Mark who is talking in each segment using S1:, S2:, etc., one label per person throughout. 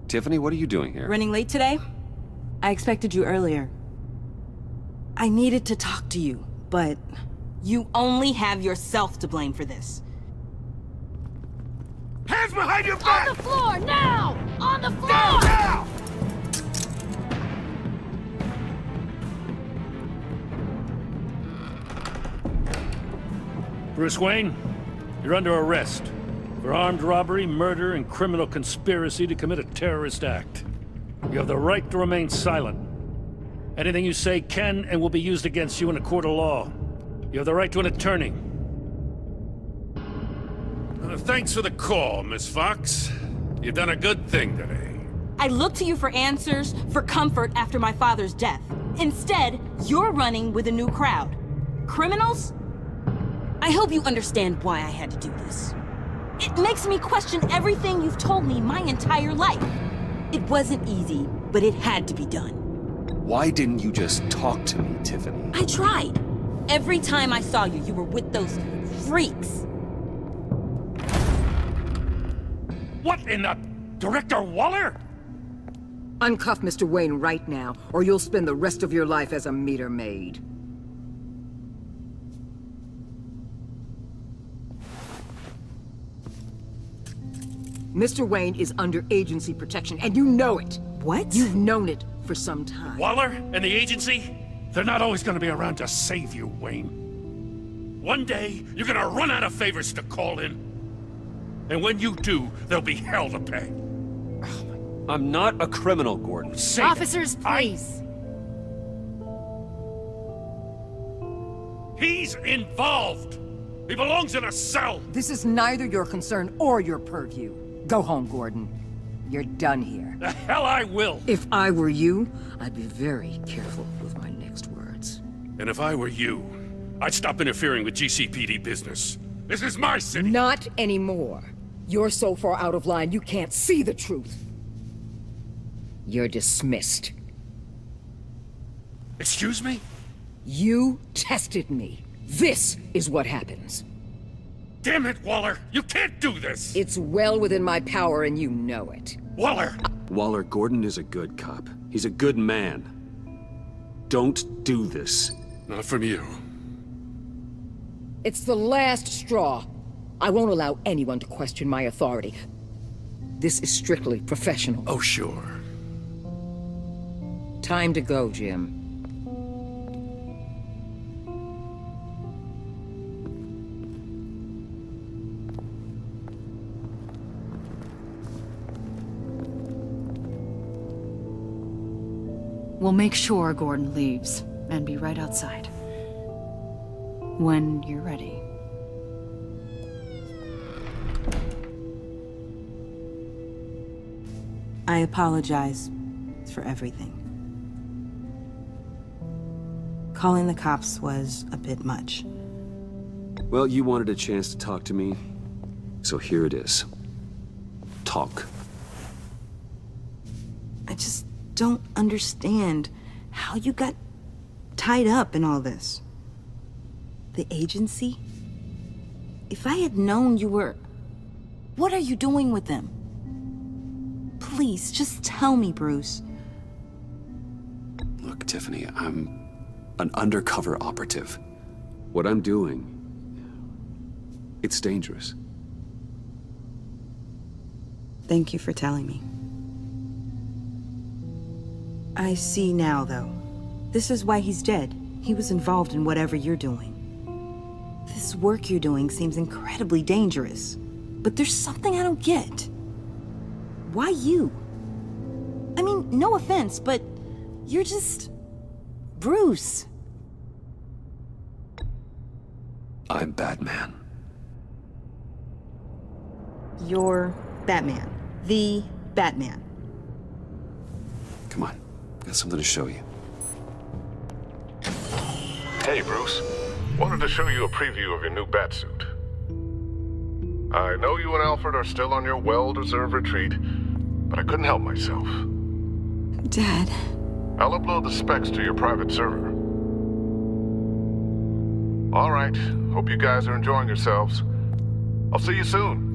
S1: Tiffany, what are you doing here?
S2: Running late today? I expected you earlier. I needed to talk to you, but... You only have yourself to blame for this.
S3: Hands behind your back!
S4: On the floor, now! On the floor!
S3: Now!
S5: Bruce Wayne, you're under arrest for armed robbery, murder, and criminal conspiracy to commit a terrorist act. You have the right to remain silent. Anything you say can and will be used against you in a court of law. You have the right to an attorney.
S3: Thanks for the call, Miss Fox. You've done a good thing today.
S2: I looked to you for answers, for comfort after my father's death. Instead, you're running with a new crowd. Criminals? I hope you understand why I had to do this. It makes me question everything you've told me my entire life. It wasn't easy, but it had to be done.
S1: Why didn't you just talk to me, Tiffany?
S2: I tried. Every time I saw you, you were with those freaks.
S5: What in the... Director Waller?
S6: Uncuff Mr. Wayne right now, or you'll spend the rest of your life as a meter maid. Mr. Wayne is under agency protection, and you know it.
S2: What?
S6: You've known it for some time.
S5: Waller and the agency? They're not always gonna be around to save you, Wayne. One day, you're gonna run out of favors to call in. And when you do, there'll be hell to pay.
S1: I'm not a criminal, Gordon.
S5: Say that.
S4: Officers, please.
S5: He's involved! He belongs in a cell!
S6: This is neither your concern or your purview. Go home, Gordon. You're done here.
S5: The hell I will!
S6: If I were you, I'd be very careful with my next words.
S3: And if I were you, I'd stop interfering with GCPD business. This is my city!
S6: Not anymore. You're so far out of line, you can't see the truth. You're dismissed.
S3: Excuse me?
S6: You tested me. This is what happens.
S3: Damn it, Waller! You can't do this!
S6: It's well within my power and you know it.
S3: Waller!
S1: Waller, Gordon is a good cop. He's a good man. Don't do this.
S3: Not from you.
S6: It's the last straw. I won't allow anyone to question my authority. This is strictly professional.
S3: Oh, sure.
S6: Time to go, Jim.
S4: We'll make sure Gordon leaves, and be right outside. When you're ready.
S2: I apologize for everything. Calling the cops was a bit much.
S1: Well, you wanted a chance to talk to me, so here it is. Talk.
S2: I just don't understand how you got tied up in all this. The agency? If I had known you were... What are you doing with them? Please, just tell me, Bruce.
S1: Look, Tiffany, I'm an undercover operative. What I'm doing, it's dangerous.
S2: Thank you for telling me. I see now, though. This is why he's dead. He was involved in whatever you're doing. This work you're doing seems incredibly dangerous. But there's something I don't get. Why you? I mean, no offense, but you're just... Bruce.
S1: I'm Batman.
S2: You're Batman. The Batman.
S1: Come on, got something to show you.
S7: Hey, Bruce. Wanted to show you a preview of your new Batsuit. I know you and Alfred are still on your well-deserved retreat, but I couldn't help myself.
S2: Dad.
S7: I'll upload the specs to your private server. All right. Hope you guys are enjoying yourselves. I'll see you soon.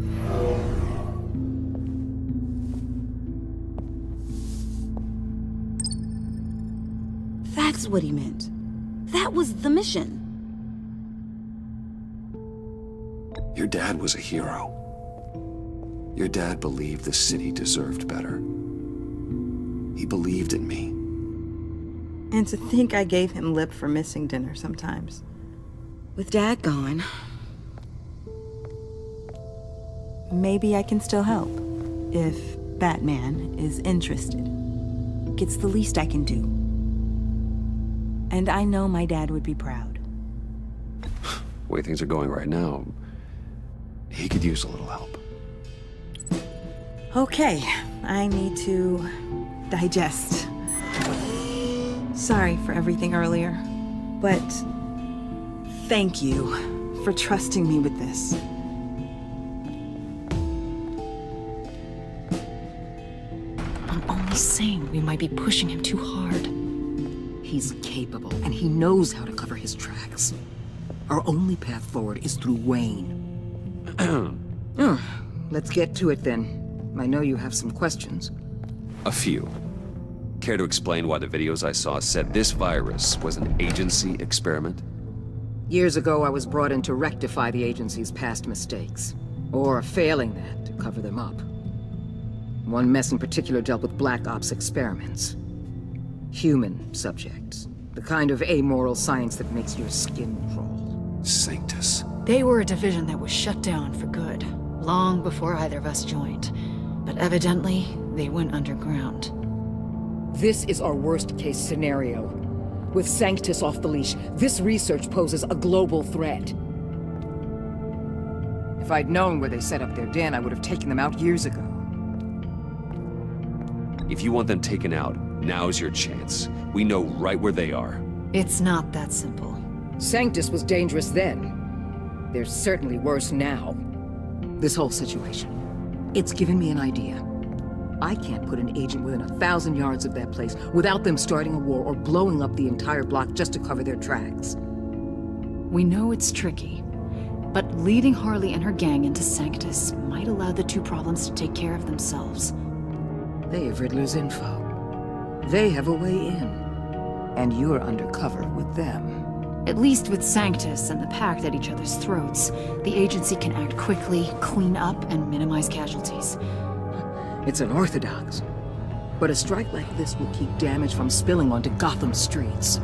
S2: That's what he meant. That was the mission.
S1: Your dad was a hero. Your dad believed the city deserved better. He believed in me.
S2: And to think I gave him lip for missing dinner sometimes. With Dad gone, maybe I can still help. If Batman is interested. It's the least I can do. And I know my dad would be proud.
S1: The way things are going right now, he could use a little help.
S2: Okay, I need to digest. Sorry for everything earlier, but thank you for trusting me with this.
S4: I'm only saying we might be pushing him too hard.
S6: He's capable, and he knows how to cover his tracks. Our only path forward is through Wayne. Let's get to it then. I know you have some questions.
S1: A few. Care to explain why the videos I saw said this virus was an agency experiment?
S6: Years ago, I was brought in to rectify the agency's past mistakes. Or, failing that, to cover them up. One mess in particular dealt with Black Ops experiments. Human subjects. The kind of amoral science that makes your skin crawl.
S1: Sanctus.
S4: They were a division that was shut down for good, long before either of us joined. But evidently, they went underground.
S6: This is our worst-case scenario. With Sanctus off the leash, this research poses a global threat. If I'd known where they set up their den, I would have taken them out years ago.
S1: If you want them taken out, now's your chance. We know right where they are.
S4: It's not that simple.
S6: Sanctus was dangerous then. They're certainly worse now. This whole situation, it's given me an idea. I can't put an agent within 1,000 yards of that place without them starting a war or blowing up the entire block just to cover their tracks.
S4: We know it's tricky, but leading Harley and her gang into Sanctus might allow the two problems to take care of themselves.
S6: They have Riddler's info. They have a way in. And you're undercover with them.
S4: At least with Sanctus and the Pact at each other's throats, the agency can act quickly, clean up, and minimize casualties.
S6: It's unorthodox. But a strike like this will keep damage from spilling onto Gotham streets.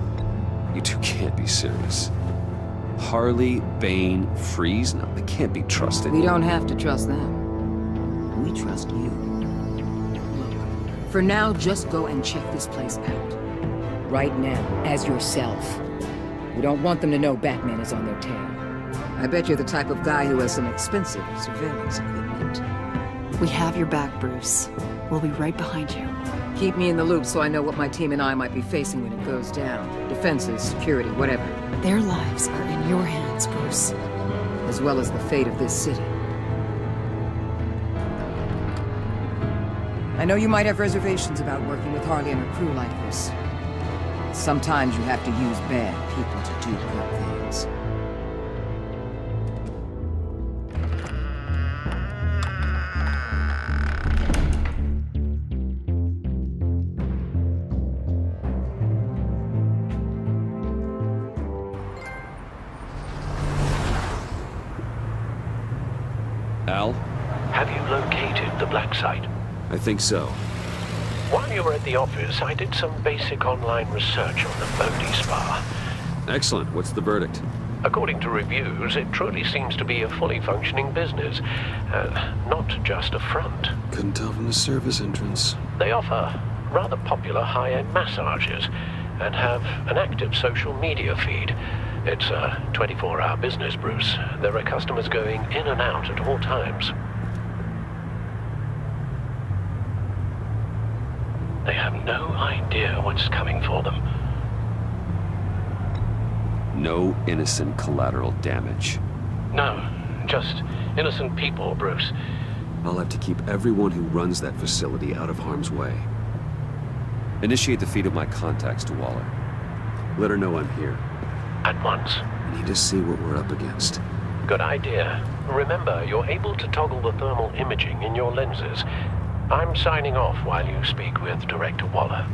S1: You two can't be serious. Harley, Bane, Freeze? No, they can't be trusted.
S6: We don't have to trust them. We trust you. Look, for now, just go and check this place out. Right now, as yourself. We don't want them to know Batman is on their tail. I bet you're the type of guy who has some expensive surveillance equipment.
S4: We have your back, Bruce. We'll be right behind you.
S6: Keep me in the loop so I know what my team and I might be facing when it goes down. Defenses, security, whatever.
S4: Their lives are in your hands, Bruce.
S6: As well as the fate of this city. I know you might have reservations about working with Harley and her crew like this. Sometimes you have to use bad people to do good things.
S1: Al?
S8: Have you located the black site?
S1: I think so.
S8: While you were at the office, I did some basic online research on the Bodhi Spa.
S1: Excellent. What's the verdict?
S8: According to reviews, it truly seems to be a fully functioning business, not just a front.
S1: Couldn't tell from the service entrance.
S8: They offer rather popular high-end massages and have an active social media feed. It's a 24-hour business, Bruce. There are customers going in and out at all times. They have no idea what's coming for them.
S1: No innocent collateral damage.
S8: No, just innocent people, Bruce.
S1: I'll have to keep everyone who runs that facility out of harm's way. Initiate the feed of my contacts to Waller. Let her know I'm here.
S8: At once.
S1: I need to see what we're up against.
S8: Good idea. Remember, you're able to toggle the thermal imaging in your lenses. I'm signing off while you speak with Director Waller.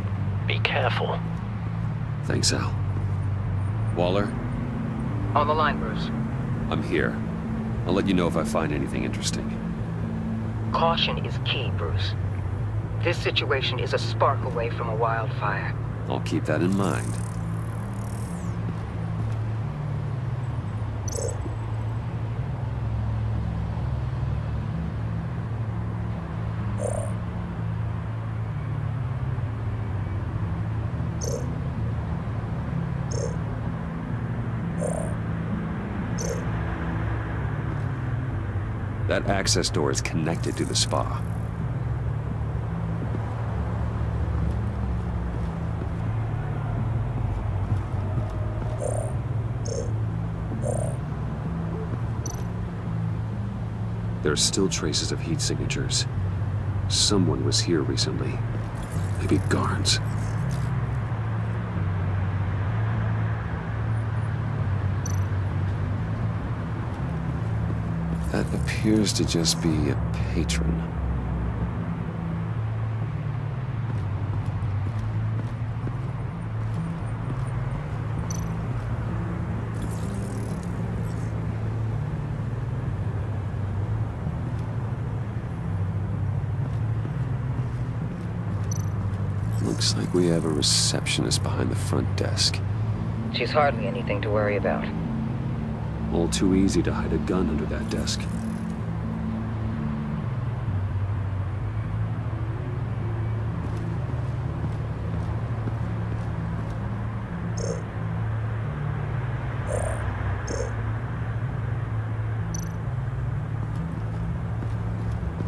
S8: Be careful.
S1: Thanks, Al. Waller,
S6: On the line, Bruce.
S1: I'm here. I'll let you know if I find anything interesting.
S6: Caution is key, Bruce. This situation is a spark away from a wildfire.
S1: I'll keep that in mind. That access door is connected to the spa. There are still traces of heat signatures. Someone was here recently. Maybe Garns. That appears to just be a patron. Looks like we have a receptionist behind the front desk.
S6: She's hardly anything to worry about.
S1: All too easy to hide a gun under that desk.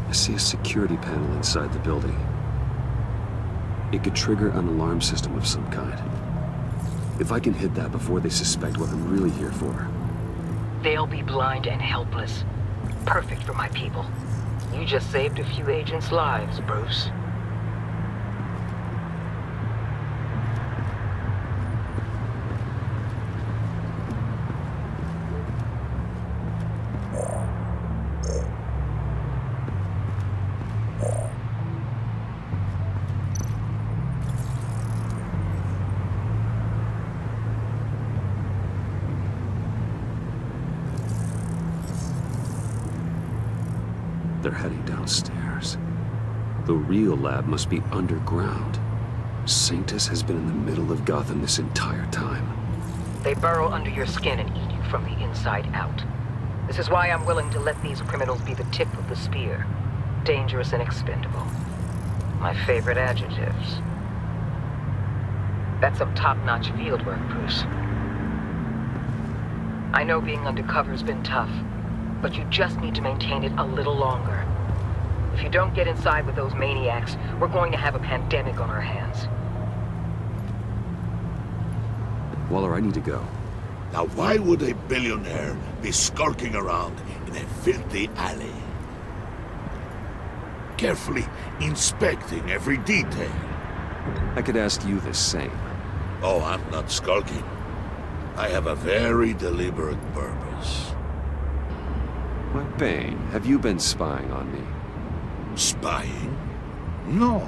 S1: I see a security panel inside the building. It could trigger an alarm system of some kind. If I can hit that before they suspect what I'm really here for.
S6: They'll be blind and helpless. Perfect for my people. You just saved a few agents' lives, Bruce.
S1: They're heading downstairs. The real lab must be underground. Sanctus has been in the middle of Gotham this entire time.
S6: They burrow under your skin and eat you from the inside out. This is why I'm willing to let these criminals be the tip of the spear. Dangerous and expendable. My favorite adjectives. That's some top-notch field work, Bruce. I know being undercover's been tough, but you just need to maintain it a little longer. If you don't get inside with those maniacs, we're going to have a pandemic on our hands.
S1: Waller, I need to go.
S9: Now why would a billionaire be skulking around in a filthy alley? Carefully inspecting every detail.
S1: I could ask you the same.
S9: Oh, I'm not skulking. I have a very deliberate purpose.
S1: Why, Bane, have you been spying on me?
S9: Spying? No.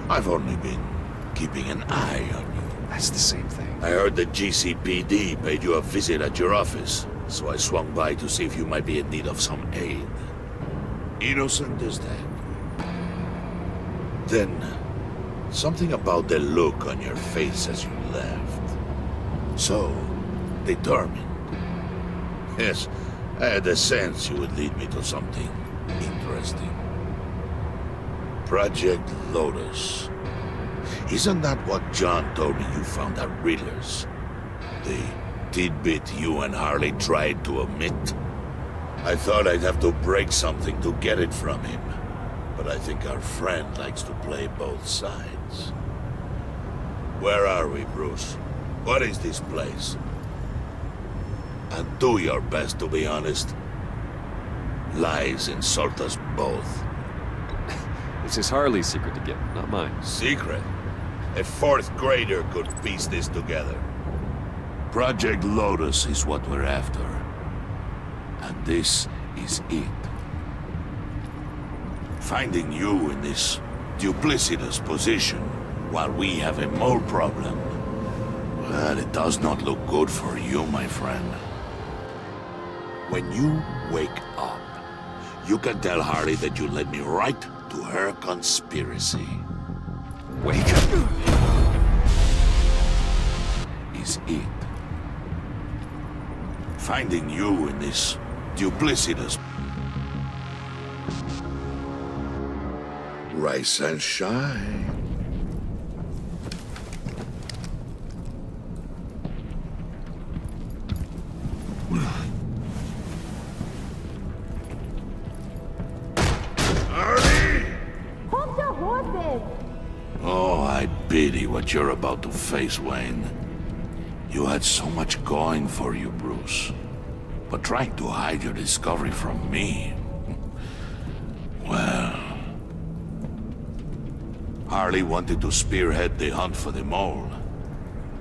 S9: I've only been keeping an eye on you.
S1: That's the same thing.
S9: I heard the GCPD paid you a visit at your office, so I swung by to see if you might be in need of some aid. Innocent as that. Then, something about the look on your face as you left. So, determined. Yes, I had a sense you would lead me to something interesting. Project Lotus. Isn't that what John told me you found at Riddler's? The tidbit you and Harley tried to omit? I thought I'd have to break something to get it from him. But I think our friend likes to play both sides. Where are we, Bruce? What is this place? And do your best to be honest. Lies insult us both.
S1: This is Harley's secret to get, not mine.
S9: Secret? A fourth grader could piece this together. Project Lotus is what we're after. And this is it. Finding you in this duplicitous position while we have a mole problem But it does not look good for you, my friend. When you wake up, you can tell Harley that you led me right to her conspiracy.
S1: Wake is it.
S9: Finding you in this duplicitous... Rise and shine. Oh, I pity what you're about to face, Wayne. You had so much going for you, Bruce. But trying to hide your discovery from me... Well... Harley wanted to spearhead the hunt for the mole.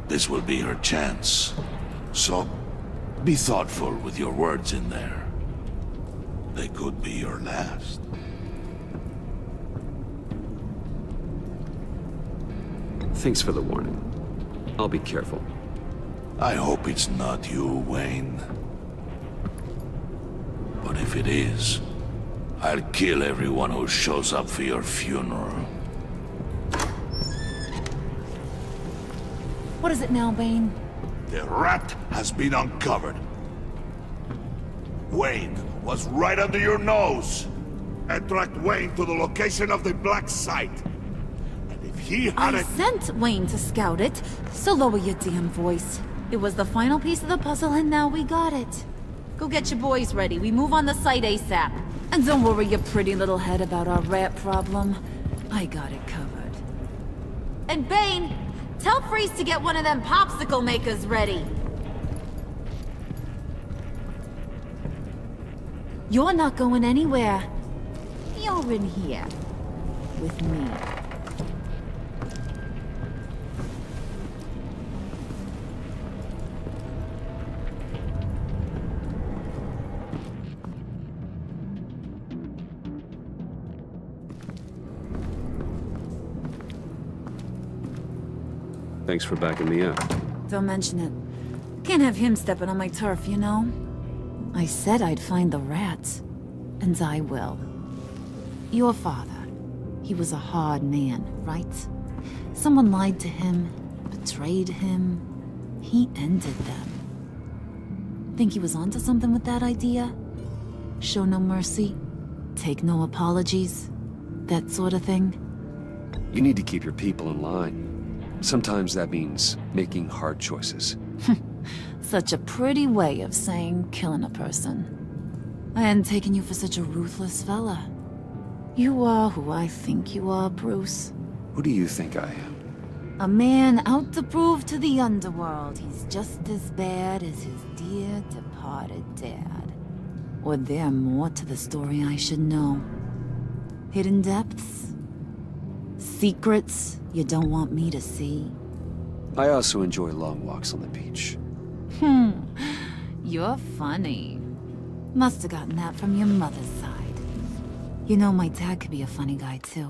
S9: This will be her chance. So, be thoughtful with your words in there. They could be your last.
S1: Thanks for the warning. I'll be careful.
S9: I hope it's not you, Wayne. But if it is, I'll kill everyone who shows up for your funeral.
S4: What is it now, Bane?
S9: The rat has been uncovered. Wayne was right under your nose. And tracked Wayne to the location of the black site. And if he
S10: I
S9: hadn't...
S10: sent Wayne to scout it, so lower your damn voice. It was the final piece of the puzzle and now we got it. Go get your boys ready, we move on the site ASAP. And don't worry your pretty little head about our rat problem. I got it covered. And Bane, tell Freeze to get one of them popsicle makers ready. You're not going anywhere. You're in here. With me.
S1: Thanks for backing me up.
S10: Don't mention it. Can't have him stepping on my turf, you know? I said I'd find the rats. And I will. Your father. He was a hard man, right? Someone lied to him, betrayed him. He ended them. Think he was onto something with that idea? Show no mercy? Take no apologies? That sort of thing?
S1: You need to keep your people in line. Sometimes that means making hard choices.
S10: Such a pretty way of saying killing a person. I hadn't taken you for such a ruthless fella. You are who I think you are, Bruce.
S1: Who do you think I am?
S10: A man out to prove to the underworld he's just as bad as his dear departed dad. Or there more to the story I should know. Hidden depths? Secrets you don't want me to see?
S1: I also enjoy long walks on the beach.
S10: You're funny. Must have gotten that from your mother's side. You know, my dad could be a funny guy, too.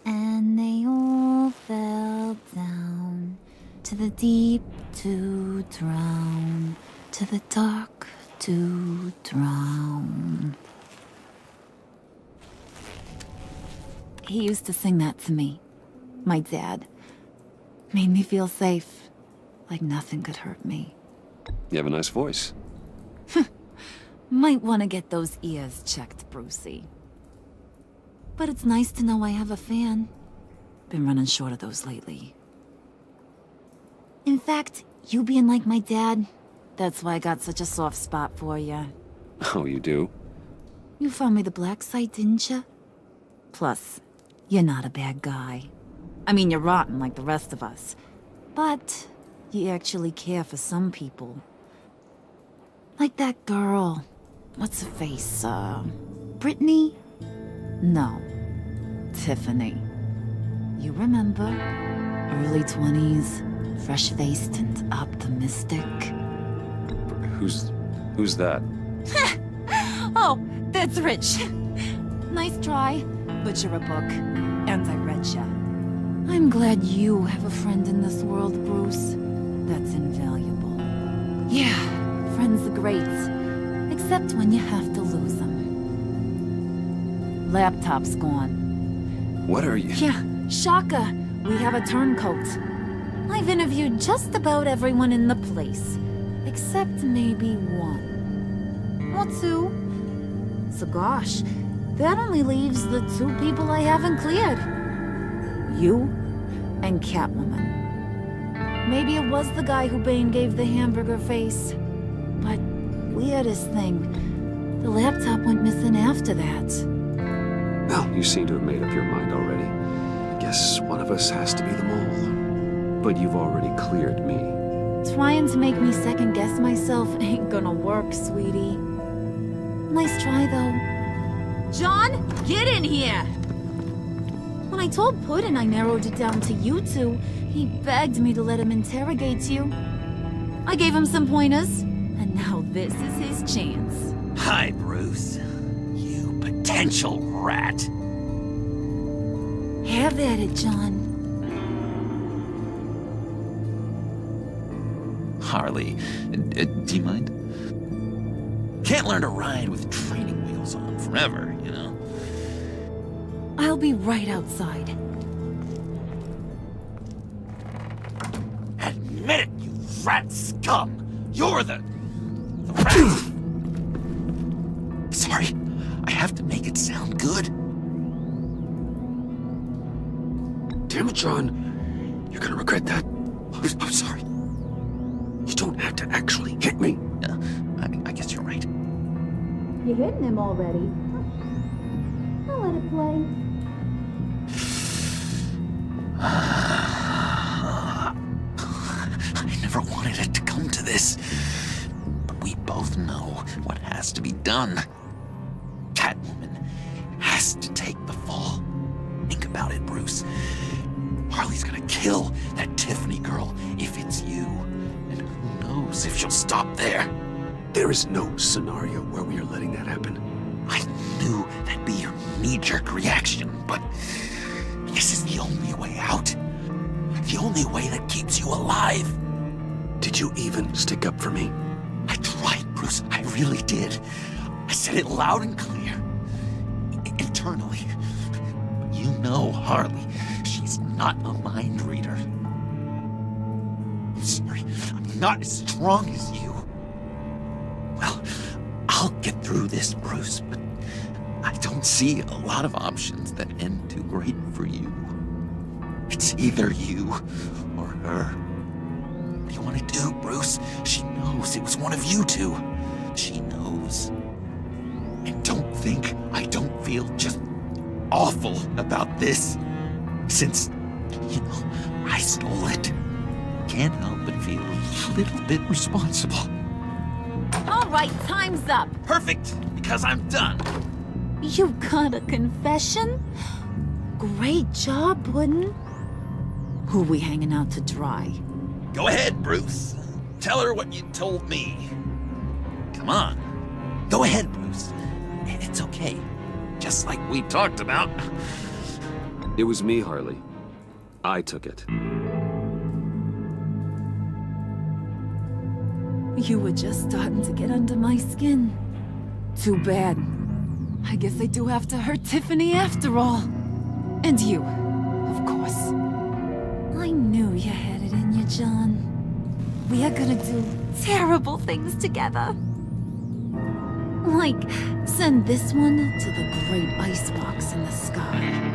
S10: And they all fell down to the deep to drown, to the dark to drown. He used to sing that to me. My dad. Made me feel safe. Like nothing could hurt me.
S1: You have a nice voice.
S10: Might want to get those ears checked, Brucey. But it's nice to know I have a fan. Been running short of those lately. In fact, you being like my dad, that's why I got such a soft spot for you.
S1: Oh, you do?
S10: You found me the black site, didn't you? Plus, you're not a bad guy. I mean, you're rotten like the rest of us. But you actually care for some people. Like that girl. What's her face? Brittany? No. Tiffany. You remember? Early 20s, fresh-faced and optimistic.
S1: Who's that?
S10: Oh, That's rich. Nice try, but you're a book, and I read ya. I'm glad you have a friend in this world, Bruce. That's invaluable. Yeah, friends are great. Except when you have to lose them. Laptop's gone.
S1: What are you...
S10: Yeah, Shaka. We have a turncoat. I've interviewed just about everyone in the place. Except maybe one. Or two. So gosh, that only leaves the two people I haven't cleared. You and Catwoman. Maybe it was the guy who Bane gave the hamburger face. But weirdest thing, the laptop went missing after that.
S1: Well, you seem to have made up your mind already. I guess one of us has to be the mole. But you've already cleared me.
S10: Trying to make me second-guess myself ain't gonna work, sweetie. Nice try, though. John, get in here! When I told Puddin' I narrowed it down to you two, he begged me to let him interrogate you. I gave him some pointers, and now this is his chance.
S11: Hi, Bruce. You potential rat.
S10: Have at it, John.
S11: Harley, do you mind? Can't learn to ride with training wheels on forever, you know?
S10: I'll be right outside.
S11: Admit it, you rat scum! You're the rat! Sorry, I have to make it sound good.
S1: Damn it, John. You're gonna regret that. I'm sorry. You don't have to actually hit me.
S11: I guess you're right.
S10: You hitting him already? I'll let it play.
S11: I never wanted it to come to this. But we both know what has to be done. Catwoman has to take the fall. Think about it, Bruce. Harley's gonna kill that Tiffany girl if it's you. And who knows if she'll stop there.
S1: There is no scenario where we are letting that happen.
S11: I knew that'd be your knee-jerk reaction, but this is the only way out. The only way that keeps you alive.
S1: Did you even stick up for me?
S11: I tried, Bruce. I really did. I said it loud and clear. Internally. But you know Harley. She's not a mind reader. I'm sorry. I'm not as strong as you. Well, I'll get through this, Bruce, but I don't see a lot of options that end too great for you. It's either you or her. What do you want to do, Bruce? She knows it was one of you two. She knows. And don't think I don't feel just awful about this. Since, you know, I stole it. Can't help but feel a little bit responsible.
S10: All right, time's up.
S11: Perfect, because I'm done.
S10: You got a confession? Great job, Puddin'. Who we hanging out to dry?
S11: Go ahead, Bruce. Tell her what you told me. Come on. Go ahead, Bruce. It's okay. Just like we talked about.
S1: It was me, Harley. I took it.
S10: You were just starting to get under my skin. Too bad. I guess I do have to hurt Tiffany after all. And you, of course. I knew you had it in you, John. We are gonna do terrible things together. Like, send this one to the great icebox in the sky.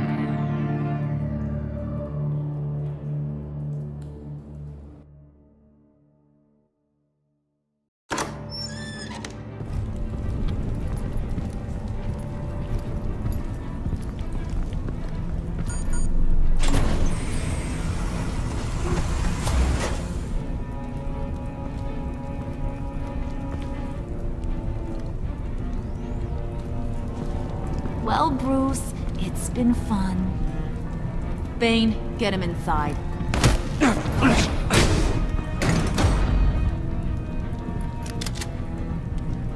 S10: Well, Bruce, it's been fun. Bane, get him inside.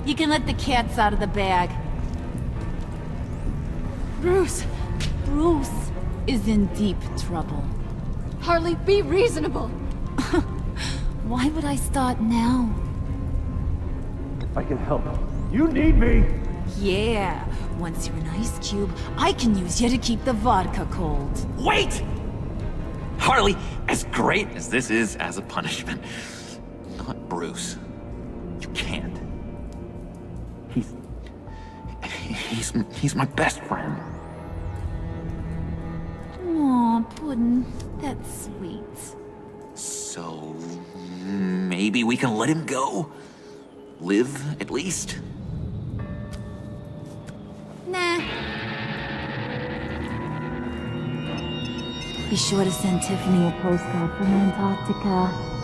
S10: You can let the cats out of the bag. Bruce! Bruce is in deep trouble.
S4: Harley, be reasonable!
S10: Why would I start now?
S5: I can help. You need me!
S10: Yeah, once you're an ice cube, I can use you to keep the vodka cold.
S11: Wait! Harley, as great as this is as a punishment, not Bruce. You can't. He's my best friend.
S10: Aw, Puddin', that's sweet.
S11: So maybe we can let him go? Live, at least?
S10: Nah. Be sure to send Tiffany a postcard from Antarctica.